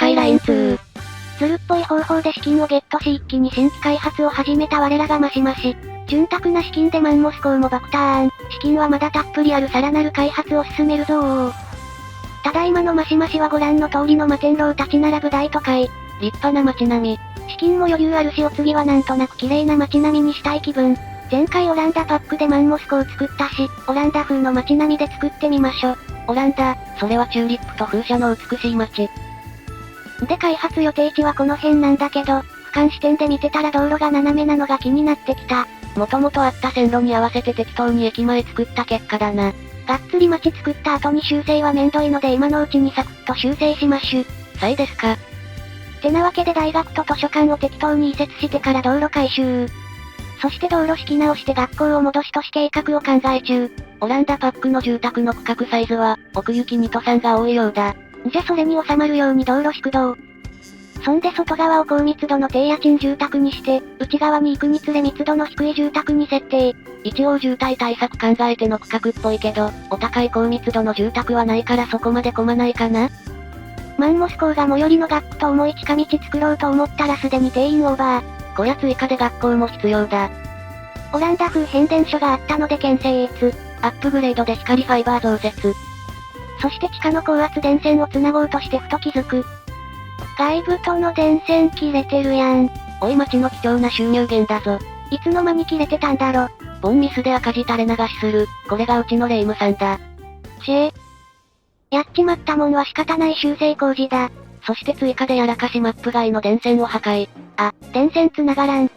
イライン2。ずるっぽい方法で資金をゲットし一気に新規開発を始めた我らがマシマシ。潤沢な資金でマンモス校も爆ターン。資金はまだたっぷりあるさらなる開発を進めるぞー。ただいまのマシマシはご覧の通りの摩天楼立ち並ぶ大都会。立派な街並み。資金も余裕あるしお次はなんとなく綺麗な街並みにしたい気分。前回オランダパックでマンモス校を作ったし、オランダ風の街並みで作ってみましょ。オランダ、それはチューリップと風車の美しい街。で開発予定地はこの辺なんだけど、俯瞰視点で見てたら道路が斜めなのが気になってきた。もともとあった線路に合わせて適当に駅前作った結果だな。がっつり街作った後に修正はめんどいので今のうちにサクッと修正しましゅ。さいですか。てなわけで大学と図書館を適当に移設してから道路改修。そして道路敷き直して学校を戻し都市計画を考え中。オランダパックの住宅の区画サイズは、奥行き2と3が多いようだ。じゃそれに収まるように道路宿道。そんで外側を高密度の低家賃住宅にして、内側に行くにつれ密度の低い住宅に設定。一応渋滞対策考えての区画っぽいけど、お高い高密度の住宅はないからそこまで混まないかな。マンモス校が最寄りの学区と思い近道作ろうと思ったらすでに定員オーバー。小屋追加で学校も必要だ。オランダ風変電所があったので県制越。アップグレードで光ファイバー増設。そして地下の高圧電線を繋ごうとしてふと気づく。外部との電線切れてるやん。おい町の貴重な収入源だぞ。いつの間に切れてたんだろ。ボンミスで赤字垂れ流しする。これがうちのレイムさんだ。やっちまったもんは仕方ない修正工事だ。そして追加でやらかしマップ外の電線を破壊。あ、電線繋がらん。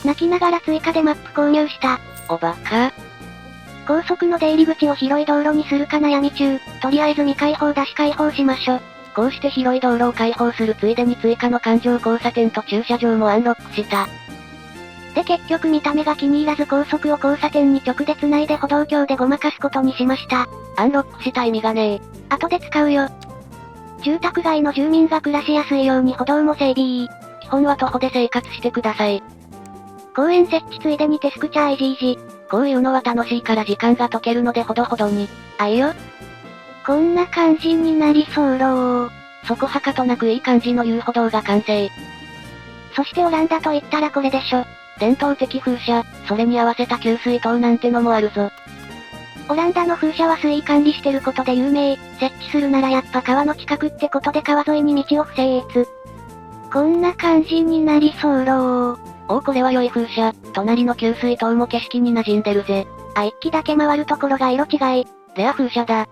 泣きながら追加でマップ購入した。おバカ。高速の出入り口を広い道路にするか悩み中。とりあえず未開放だし開放しましょ。こうして広い道路を開放するついでに追加の環状交差点と駐車場もアンロックした。で結局見た目が気に入らず高速を交差点に直で繋いで歩道橋でごまかすことにしました。アンロックした意味がねえ。後で使うよ。住宅街の住民が暮らしやすいように歩道も整備。基本は徒歩で生活してください。公園設置ついでにテスクチャーIGG。こういうのは楽しいから時間が解けるのでほどほどに。あいよ。こんな感じになりそうろー。そこはかとなくいい感じの遊歩道が完成。そしてオランダと言ったらこれでしょ。伝統的風車、それに合わせた給水塔なんてのもあるぞ。オランダの風車は水位管理してることで有名。設置するならやっぱ川の近くってことで川沿いに道を不整列。こんな感じになりそうろー。おおこれは良い風車。隣の給水塔も景色に馴染んでるぜ。あ、一機だけ回るところが色違い。レア風車だ。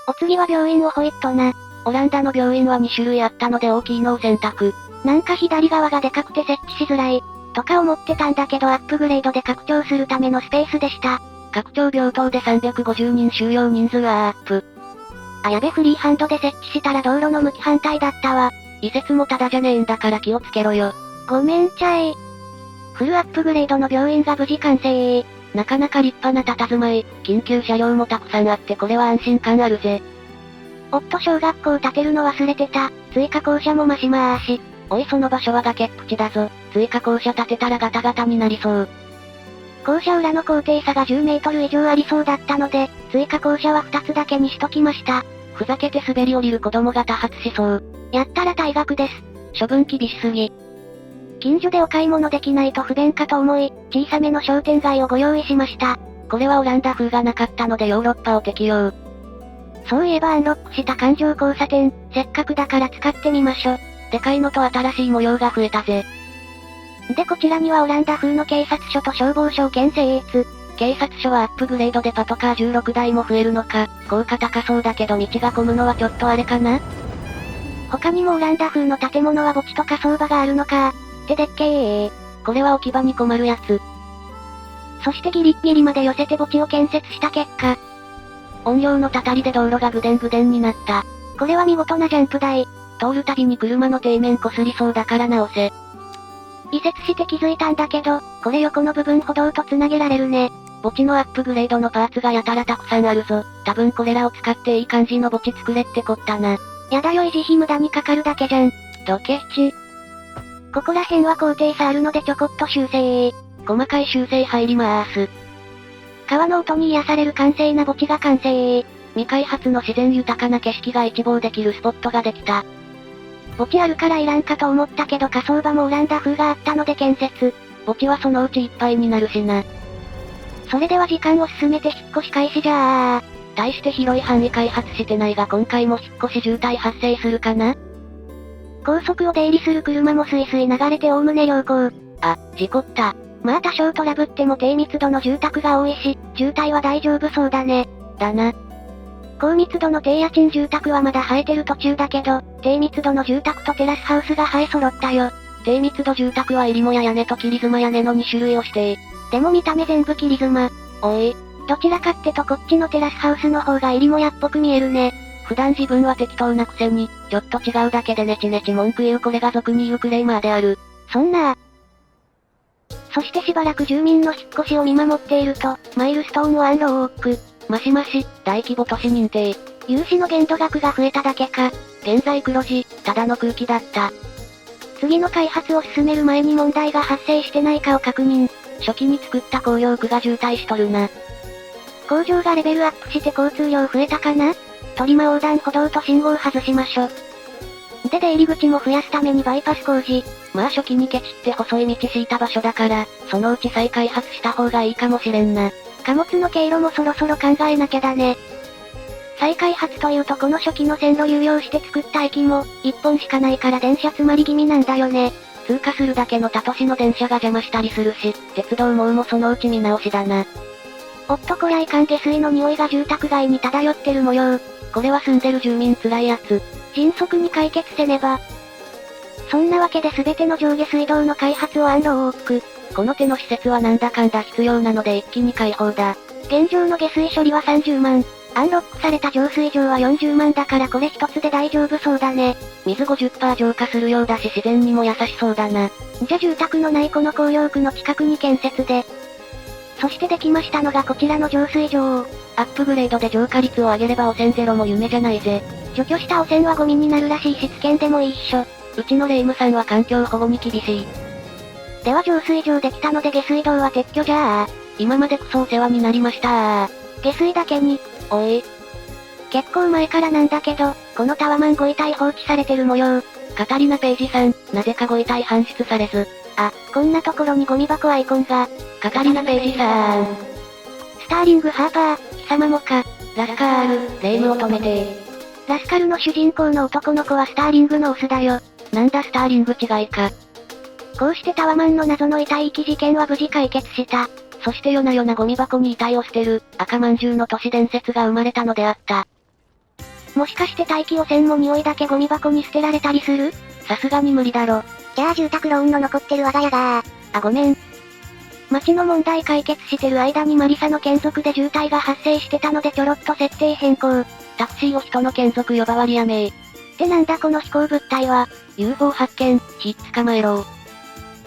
お次は病院をホイットな。オランダの病院は2種類あったので大きいのを選択。なんか左側がでかくて設置しづらい。とか思ってたんだけどアップグレードで拡張するためのスペースでした。拡張病棟で350人収容人数はアップ。あやべフリーハンドで設置したら道路の向き反対だったわ。移設もただじゃねえんだから気をつけろよ。ごめんちゃい。フルアップグレードの病院が無事完成。なかなか立派な佇まい、緊急車両もたくさんあってこれは安心感あるぜ。おっと小学校建てるの忘れてた。追加校舎も増しまーし。おいその場所は崖っぷちだぞ。追加校舎建てたらガタガタになりそう。校舎裏の高低差が10メートル以上ありそうだったので、追加校舎は2つだけにしときました。ふざけて滑り降りる子供が多発しそう。やったら退学です。処分厳しすぎ。近所でお買い物できないと不便かと思い、小さめの商店街をご用意しました。これはオランダ風がなかったのでヨーロッパを適用。そういえばアンロックした環状交差点、せっかくだから使ってみましょ。でかいのと新しい模様が増えたぜ。でこちらにはオランダ風の警察署と消防署を兼制越。警察署はアップグレードでパトカー16台も増えるのか、効果高そうだけど道が混むのはちょっとあれかな？他にもオランダ風の建物は墓地と火葬場があるのか。ってでっけー。これは置き場に困るやつ。そしてギリッギリまで寄せて墓地を建設した結果、音量のたたりで道路がぐでんぐでんになった。これは見事なジャンプ台。通るたびに車の底面こすりそうだから直せ。移設して気づいたんだけど、これ横の部分歩道と繋げられるね。墓地のアップグレードのパーツがやたらたくさんあるぞ。多分これらを使っていい感じの墓地作れってこったな。やだよ維持費無駄にかかるだけじゃん。ドケチ。ここら辺は高低差あるのでちょこっと修正。細かい修正入りまーす。川の音に癒される完成な墓地が完成。未開発の自然豊かな景色が一望できるスポットができた。墓地あるからいらんかと思ったけど火葬場もオランダ風があったので建設。墓地はそのうちいっぱいになるしな。それでは時間を進めて引っ越し開始じゃあ。大して広い範囲開発してないが今回も引っ越し渋滞発生するかな？高速を出入りする車もスイスイ流れておおむね良好。あ、事故った。まあ多少トラブっても低密度の住宅が多いし、渋滞は大丈夫そうだね。だな。高密度の低家賃住宅はまだ生えてる途中だけど、低密度の住宅とテラスハウスが生え揃ったよ。低密度住宅は入り母や屋根と切り妻屋根の2種類をして。でも見た目全部切り妻。おい。どちらかってとこっちのテラスハウスの方が入り母屋っぽく見えるね。普段自分は適当なくせに、ちょっと違うだけでネチネチ文句言うこれが俗に言うクレーマーである。そんなそしてしばらく住民の引っ越しを見守っていると、マイルストーンワンローオーク。マシマシ、大規模都市認定。融資の限度額が増えただけか。現在黒字、ただの空気だった。次の開発を進める前に問題が発生してないかを確認。初期に作った公用区が渋滞しとるな。工場がレベルアップして交通量増えたかな？トリマ横断歩道と信号外しましょ。で出入り口も増やすためにバイパス工事。まあ初期にケチって細い道敷いた場所だから、そのうち再開発した方がいいかもしれんな。貨物の経路もそろそろ考えなきゃだね。再開発というとこの初期の線路有用して作った駅も、1本しかないから電車詰まり気味なんだよね。通過するだけの他都市の電車が邪魔したりするし、鉄道網もそのうち見直しだな。おっとこりゃいかん下水の匂いが住宅街に漂ってる模様。これは住んでる住民辛いやつ。迅速に解決せねば。そんなわけで全ての上下水道の開発をアンローク。この手の施設はなんだかんだ必要なので一気に開放だ。現状の下水処理は30万。アンロックされた浄水場は40万だからこれ一つで大丈夫そうだね。水 50% 浄化するようだし自然にも優しそうだな。じゃ住宅のないこの公用区の近くに建設で。そしてできましたのがこちらの浄水場。アップグレードで浄化率を上げれば汚染ゼロも夢じゃないぜ。除去した汚染はゴミになるらしいし危険でも一緒。うちのレイムさんは環境保護に厳しい。では浄水場できたので下水道は撤去じゃあ。今までクソお世話になりました下水だけに。おい。結構前からなんだけど、このタワマンご遺体放置されてる模様。カタリナ・ペイジさん、なぜかご遺体搬出されず。あ、こんなところにゴミ箱アイコンが。カタリナ・ペイジさん。スターリング・ハーパー、貴様もか。ラスカール、レイムを止めて。ラスカルの主人公の男の子はスターリングのオスだよ。なんだスターリング違いか。こうしてタワマンの謎の遺体遺棄事件は無事解決した。そして夜な夜なゴミ箱に遺体を捨てる、赤まんじゅうの都市伝説が生まれたのであった。もしかして大気汚染も匂いだけゴミ箱に捨てられたりする？さすがに無理だろ。じゃあ住宅ローンの残ってる我が家だ。あごめん。町の問題解決してる間にマリサの眷属で渋滞が発生してたのでちょろっと設定変更。タクシーを人の眷属呼ばわりやめー。ってなんだこの飛行物体は。UFO 発見、ひっ捕まえろ。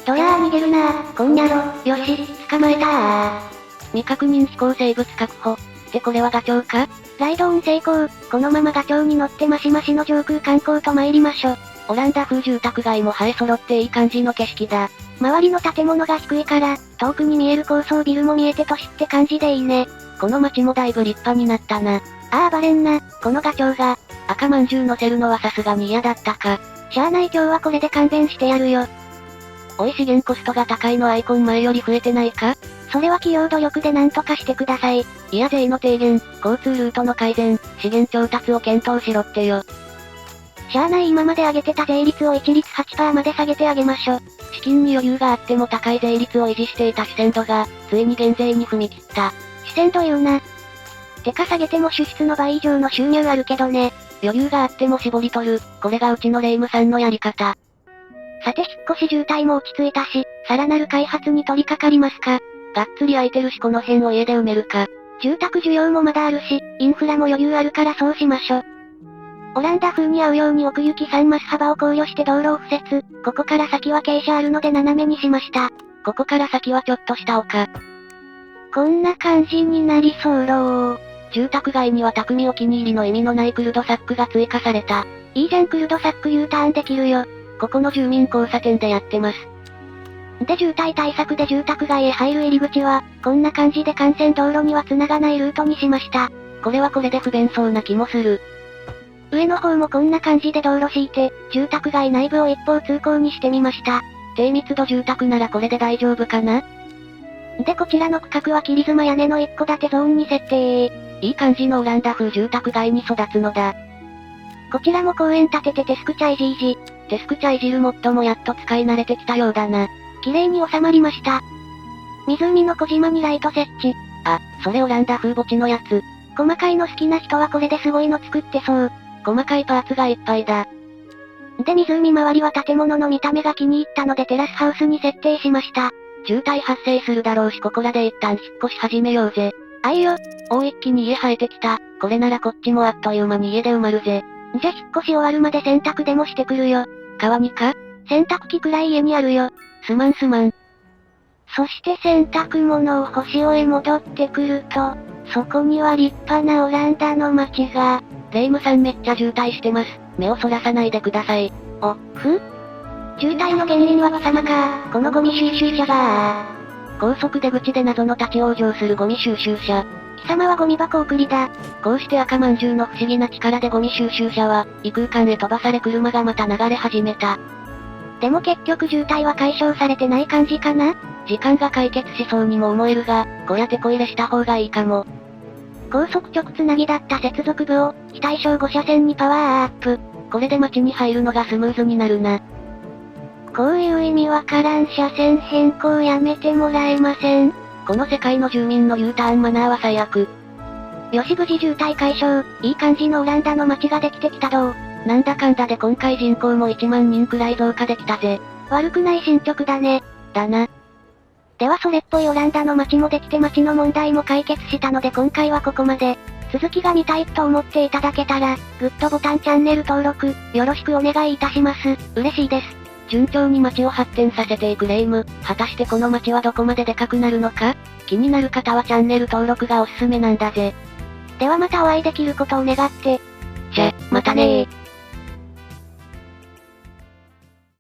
どやー逃げるなー、こんにゃろ、よし、捕まえたー。未確認飛行生物確保。ってこれはガチョウか？ライドオン成功、このままガチョウに乗ってマシマシの上空観光と参りましょ。オランダ風住宅街も生え揃っていい感じの景色だ。周りの建物が低いから、遠くに見える高層ビルも見えて都市って感じでいいね。この街もだいぶ立派になったな。あーバレんな、このガチョウが。赤まんじゅう乗せるのはさすがに嫌だったか。しゃあない今日はこれで勘弁してやるよ。おい資源コストが高いのアイコン前より増えてないか？それは企業努力でなんとかしてください。いや税の低減、交通ルートの改善、資源調達を検討しろってよ。しゃあない今まで上げてた税率を一律 8% まで下げてあげましょ。資金に余裕があっても高い税率を維持していた四川度が、ついに減税に踏み切った。四川度言うな。てか下げても支出の倍以上の収入あるけどね。余裕があっても絞り取る、これがうちのレイムさんのやり方。さて引っ越し渋滞も落ち着いたし、さらなる開発に取り掛かりますか。がっつり空いてるしこの辺を家で埋めるか。住宅需要もまだあるし、インフラも余裕あるからそうしましょ。オランダ風に合うように奥行き3マス幅を考慮して道路を敷設。ここから先は傾斜あるので斜めにしました。ここから先はちょっとした丘。こんな感じになりそうろー。住宅街には匠お気に入りの意味のないクルドサックが追加された。いいじゃんクルドサック U ターンできるよ。ここの住民交差点でやってます。で渋滞対策で住宅街へ入る入り口は、こんな感じで幹線道路には繋がないルートにしました。これはこれで不便そうな気もする。上の方もこんな感じで道路敷いて、住宅街内部を一方通行にしてみました。低密度住宅ならこれで大丈夫かな？でこちらの区画は切妻屋根の一戸建てゾーンに設定。いい感じのオランダ風住宅街に育つのだ。こちらも公園建ててテスクチャいじいじ。テスクチャいじるモッドもやっと使い慣れてきたようだな。綺麗に収まりました。湖の小島にライト設置。あ、それオランダ風墓地のやつ。細かいの好きな人はこれですごいの作ってそう。細かいパーツがいっぱいだ。で湖周りは建物の見た目が気に入ったのでテラスハウスに設定しました。渋滞発生するだろうしここらで一旦引っ越し始めようぜ。あいよ。一気に家生えてきた。これならこっちもあっという間に家で埋まるぜ。じゃ引っ越し終わるまで洗濯でもしてくるよ。川にか？洗濯機くらい家にあるよ。すまん。そして洗濯物を干し終え戻ってくると、そこには立派なオランダの街が。レイムさんめっちゃ渋滞してます。目をそらさないでください。渋滞の原因は貴様か。このゴミ収集車が。高速出口で謎の立ち往生するゴミ収集車。貴様はゴミ箱送りだ。こうして赤まんじゅうの不思議な力でゴミ収集車は、異空間へ飛ばされ車がまた流れ始めた。でも結局渋滞は解消されてない感じかな？時間が解決しそうにも思えるが、こりゃテこ入れした方がいいかも。高速直つなぎだった接続部を、非対称5車線にパワーアップ。これで街に入るのがスムーズになるな。こういう意味わからん車線変更やめてもらえません？この世界の住民の U ターンマナーは最悪。よし無事渋滞解消、いい感じのオランダの街ができてきたどう。なんだかんだで今回人口も1万人くらい増加できたぜ。悪くない進捗だね。だな。ではそれっぽいオランダの街もできて街の問題も解決したので今回はここまで。続きが見たいと思っていただけたら、グッドボタンチャンネル登録、よろしくお願いいたします。嬉しいです。順調に街を発展させていくレイム。果たしてこの街はどこまででかくなるのか？気になる方はチャンネル登録がおすすめなんだぜ。ではまたお会いできることを願って。じゃ、またねー。